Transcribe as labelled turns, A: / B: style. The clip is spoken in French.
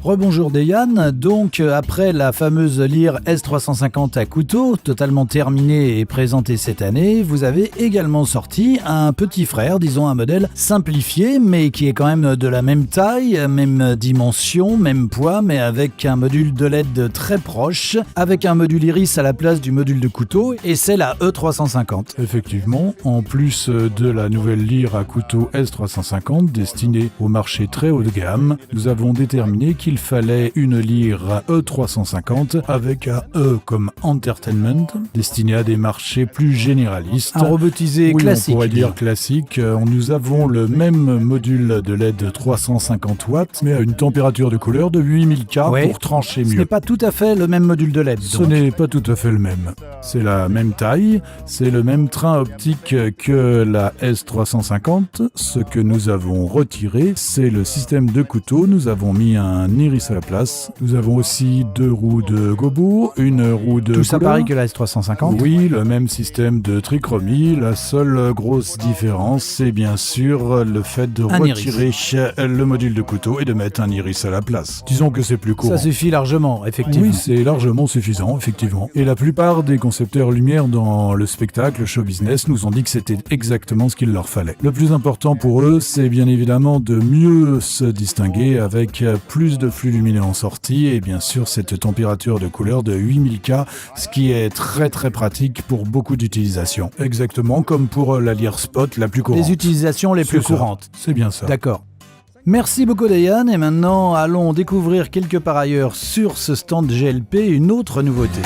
A: Rebonjour Deyan, donc après la fameuse lyre S350 à couteau, totalement terminée et présentée cette année, vous avez également sorti un petit frère, disons un modèle simplifié, mais qui est quand même de la même taille, même dimension, même poids, mais avec un module de LED très proche, avec un module iris à la place du module de couteau, et c'est la E350.
B: Effectivement, en plus de la nouvelle lyre à couteau S350 destinée au marché très haut de gamme, nous avons déterminé qu'il fallait une lyre E350 avec un E comme Entertainment, destiné à des marchés plus généralistes.
A: Un robotisé classique.
B: On pourrait dire classique. Nous avons le même module de LED 350 watts, mais à une température de couleur de 8000 K pour trancher mieux.
A: Ce n'est pas tout à fait le même module de LED.
B: Ce n'est pas tout à fait le même. C'est la même taille, c'est le même train optique que la S350. Ce que nous avons retiré, c'est le système de couteau. Nous avons mis un iris à la place. Nous avons aussi 2 roues de gobo, une roue de
A: tout ça pareil que la S350.
B: Oui, le même système de trichromie. La seule grosse différence, c'est bien sûr le fait de retirer le module de couteau et de mettre un iris à la place. Disons que c'est plus courant.
A: Ça suffit largement, effectivement.
B: Oui, c'est largement suffisant, effectivement. Et la plupart des concepteurs lumière dans le spectacle, show business, nous ont dit que c'était exactement ce qu'il leur fallait. Le plus important pour eux, c'est bien évidemment de mieux se distinguer avec plus de flux lumineux en sortie et bien sûr cette température de couleur de 8000 K, ce qui est très très pratique pour beaucoup d'utilisations. Exactement comme pour la lyre spot la plus courante.
A: Les utilisations les plus courantes.
B: C'est bien ça.
A: D'accord. Merci beaucoup Deyan, et maintenant allons découvrir quelque part ailleurs sur ce stand GLP une autre nouveauté.